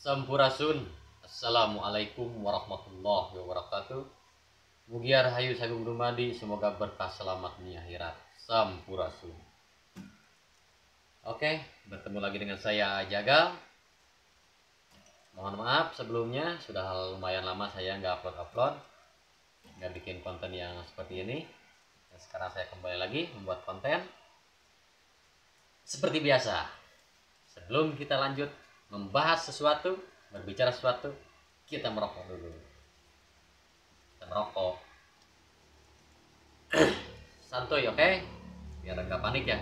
Sampurasun. Assalamualaikum warahmatullahi wabarakatuh. Mugia rahayu sagung dumadi, semoga berkah selamat di akhirat. Sampurasun. Oke, bertemu lagi dengan saya Jagal. Mohon maaf sebelumnya, sudah lumayan lama saya nggak upload, nggak bikin konten yang seperti ini. Dan sekarang saya kembali lagi membuat konten. Seperti biasa, sebelum kita lanjut membahas sesuatu, berbicara sesuatu, kita merokok dulu. Kita merokok. Santuy, oke? Biar nggak panik ya.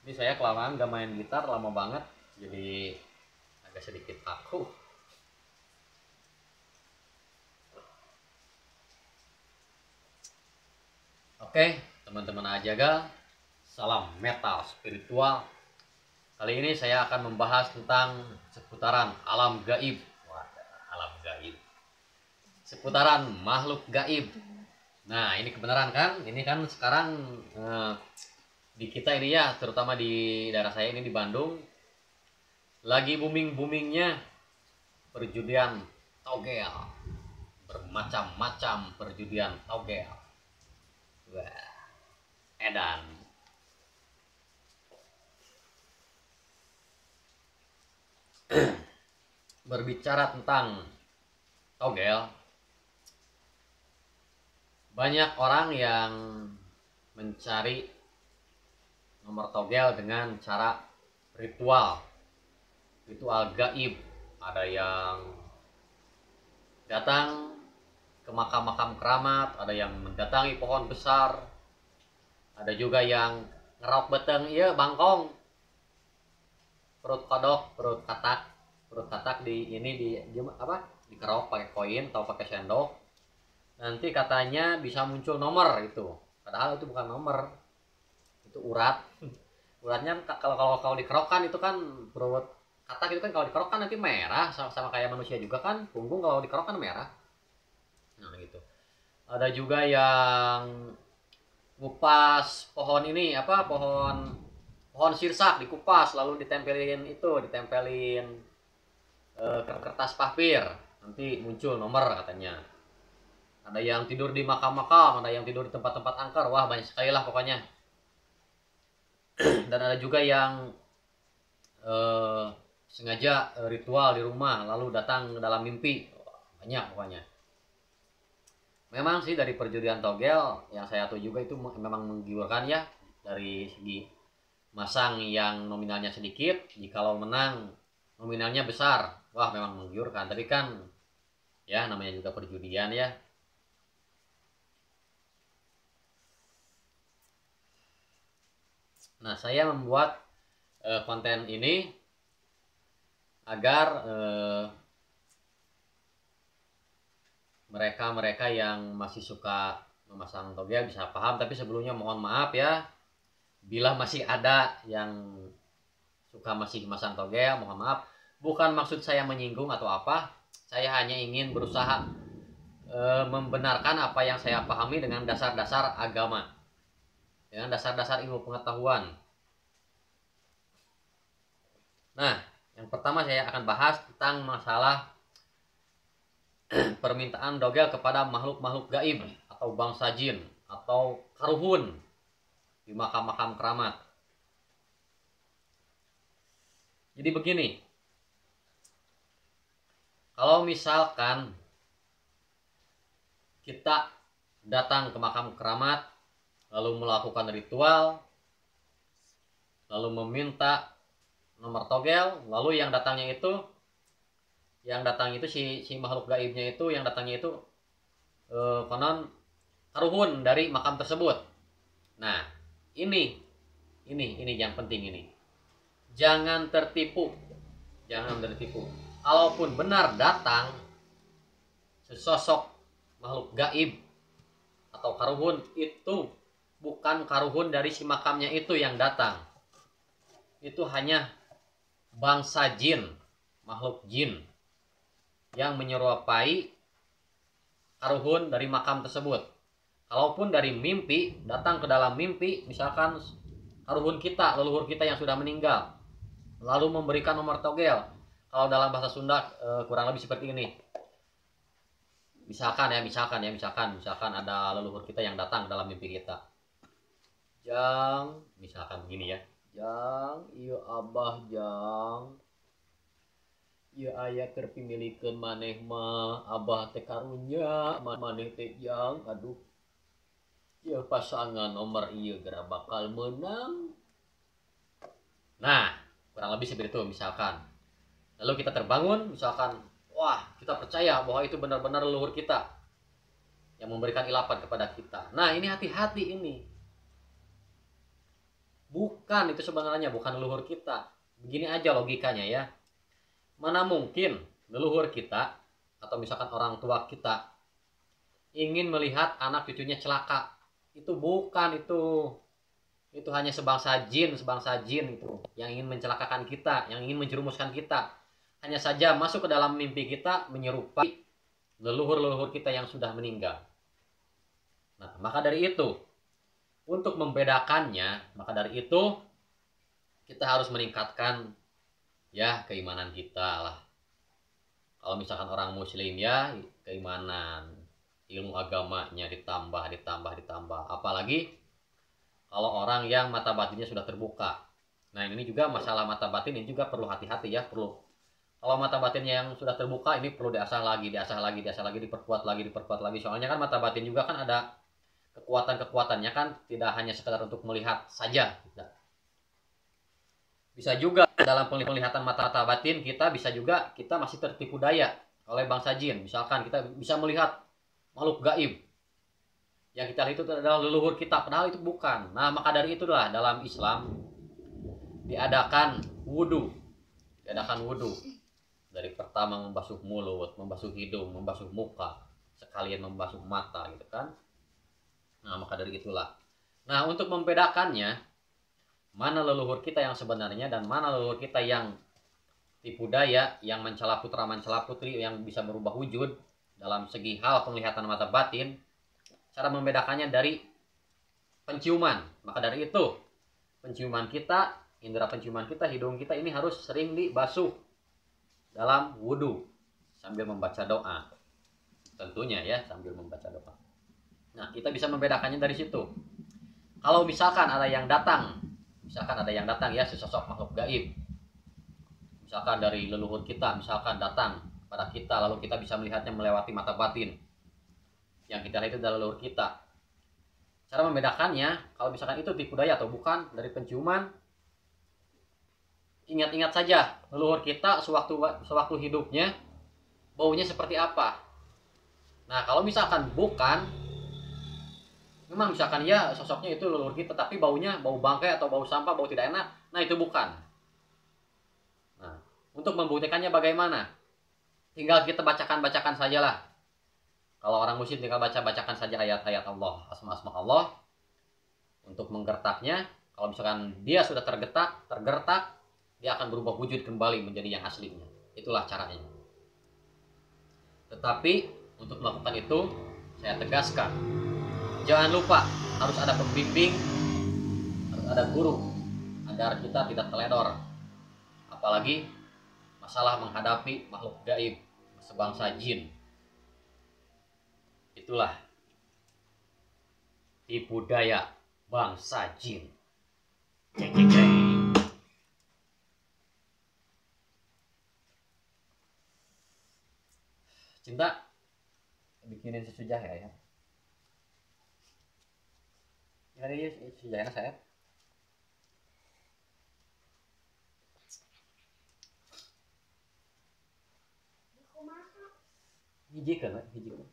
Ini saya kelamaan nggak main gitar lama banget, jadi agak sedikit kaku. Oke, teman-teman Ajaga, salam metal spiritual. Kali ini saya akan membahas tentang seputaran alam gaib. Alam gaib. Seputaran makhluk gaib. Nah, ini kebenaran kan? Ini kan sekarang di kita ini ya, terutama di daerah saya ini di Bandung, lagi booming-boomingnya perjudian togel. Bermacam-macam perjudian togel. Wah, edan. Berbicara tentang togel, banyak orang yang mencari nomor togel dengan cara ritual gaib. Ada yang datang ke makam-makam keramat, ada yang mendatangi pohon besar, ada juga yang ngerok beteng, iya bangkong, perut kodok, perut katak di ini di apa, dikerok pakai koin atau pakai sendok, nanti katanya bisa muncul nomor itu, padahal itu bukan nomor, itu urat. Uratnya kalau dikerok kan itu kan perut katak itu kan kalau dikerok kan nanti merah, sama kayak manusia juga kan, punggung kalau dikerok kan merah. Nah gitu. Ada juga yang ngupas pohon ini apa, pohon sirsak dikupas lalu ditempelin kertas papir, nanti muncul nomor katanya. Ada yang tidur di makam-makam, ada yang tidur di tempat-tempat angker, wah banyak sekali lah pokoknya. Dan ada juga yang sengaja ritual di rumah lalu datang dalam mimpi, banyak pokoknya. Memang sih dari perjudian togel yang saya tahu juga itu memang menggiurkan ya, dari segi masang yang nominalnya sedikit, jikalau menang nominalnya besar, wah memang menggiurkan. Tapi kan ya namanya juga perjudian ya. Nah, saya membuat konten ini agar mereka-mereka yang masih suka memasang togel bisa paham. Tapi sebelumnya mohon maaf ya, bila masih ada yang suka masih memasang togel, mohon maaf. Bukan maksud saya menyinggung atau apa, saya hanya ingin berusaha membenarkan apa yang saya pahami dengan dasar-dasar agama, dengan dasar-dasar ilmu pengetahuan. Nah, yang pertama saya akan bahas tentang masalah permintaan togel kepada makhluk-makhluk gaib atau bangsa jin atau karuhun di makam-makam keramat. Jadi begini, kalau misalkan kita datang ke makam keramat lalu melakukan ritual, lalu meminta nomor togel, lalu yang datang itu si makhluk gaibnya itu, yang datangnya itu konon karuhun dari makam tersebut. Nah, ini yang penting ini. Jangan tertipu. Kalaupun benar datang sesosok makhluk gaib atau karuhun, itu bukan karuhun dari si makamnya itu yang datang. Itu hanya bangsa jin, makhluk jin yang menyerupai karuhun dari makam tersebut. Kalaupun dari mimpi, datang ke dalam mimpi, misalkan karuhun kita, leluhur kita yang sudah meninggal, lalu memberikan nomor togel. Kalau dalam bahasa Sunda kurang lebih seperti ini. Misalkan ada leluhur kita yang datang dalam mimpi kita. Jang, misalkan begini ya. Jang, iya abah jang. Iya ayah keur pimilikeun maneh mah, abah teh karunya maneh teh jang. Aduh. Ya pasangan nomor iya gara bakal menang. Nah, kurang lebih seperti itu misalkan. Lalu kita terbangun, misalkan, wah kita percaya bahwa itu benar-benar leluhur kita yang memberikan ilapan kepada kita. Nah ini hati-hati ini. Bukan itu sebenarnya, bukan leluhur kita. Begini aja logikanya ya. Mana mungkin leluhur kita atau misalkan orang tua kita ingin melihat anak cucunya celaka. Itu bukan itu hanya sebangsa jin itu yang ingin mencelakakan kita, yang ingin menjerumuskan kita. Hanya saja masuk ke dalam mimpi kita menyerupai leluhur-leluhur kita yang sudah meninggal. Nah, maka dari itu untuk membedakannya, kita harus meningkatkan ya keimanan kita lah. Kalau misalkan orang muslim ya keimanan, ilmu agamanya ditambah. Apalagi kalau orang yang mata batinnya sudah terbuka. Nah ini juga masalah mata batin ini juga perlu hati-hati ya, kalau mata batinnya yang sudah terbuka ini perlu diasah lagi, diperkuat lagi. Soalnya kan mata batin juga kan ada kekuatannya kan, tidak hanya sekedar untuk melihat saja. Bisa juga dalam penglihatan mata batin kita masih tertipu daya oleh bangsa jin. Misalkan kita bisa melihat makhluk gaib yang kita lihat itu adalah leluhur kita, padahal itu bukan. Nah maka dari itulah dalam Islam diadakan wudhu. Dari pertama membasuh mulut, membasuh hidung, membasuh muka, sekalian membasuh mata gitu kan. Nah maka dari itulah. Nah untuk membedakannya, mana leluhur kita yang sebenarnya dan mana leluhur kita yang tipu daya, yang mencela putra mencela putri, yang bisa berubah wujud dalam segi hal penglihatan mata batin, cara membedakannya dari penciuman. Maka dari itu, penciuman kita, indera penciuman kita, hidung kita ini harus sering dibasuh dalam wudhu sambil membaca doa. Tentunya ya, sambil membaca doa. Nah, kita bisa membedakannya dari situ. Kalau misalkan ada yang datang ya, sesosok makhluk gaib, misalkan dari leluhur kita, misalkan datang pada kita, lalu kita bisa melihatnya melewati mata batin. Yang kita lihat itu adalah leluhur kita. Cara membedakannya, kalau misalkan itu tipu daya atau bukan dari penciuman, ingat-ingat saja leluhur kita sewaktu hidupnya baunya seperti apa. Nah, kalau misalkan bukan, memang misalkan ya sosoknya itu leluhur kita, tapi baunya bau bangkai atau bau sampah, bau tidak enak, nah itu bukan. Nah, untuk membuktikannya bagaimana? Tinggal kita bacakan sajalah. Kalau orang musyrik tinggal bacakan saja ayat-ayat Allah, asma-asma Allah untuk menggertaknya. Kalau misalkan dia sudah tergertak, dia akan berubah wujud kembali menjadi yang aslinya. Itulah caranya. Tetapi untuk melakukan itu, saya tegaskan, jangan lupa harus ada pembimbing, harus ada guru, agar kita tidak teledor. Apalagi masalah menghadapi makhluk gaib sebangsa jin. Itulah tipu daya bangsa jin. Ceng ceng ceng. Cinta, bikinin susu jahe ya. Ini susu jahe saya. Hiji kan, hiji kan.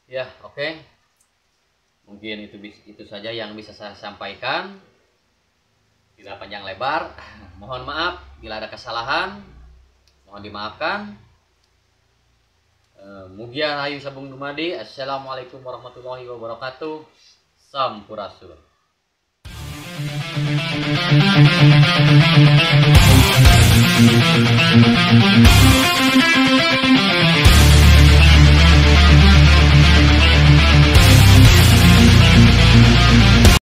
Ya, oke. Mungkin itu saja yang bisa saya sampaikan. Tidak panjang lebar. Mohon maaf bila ada kesalahan. Mohon dimaafkan. Mugia Rahayu Sabung Dumadi. Assalamualaikum warahmatullahi wabarakatuh. Sampurasun.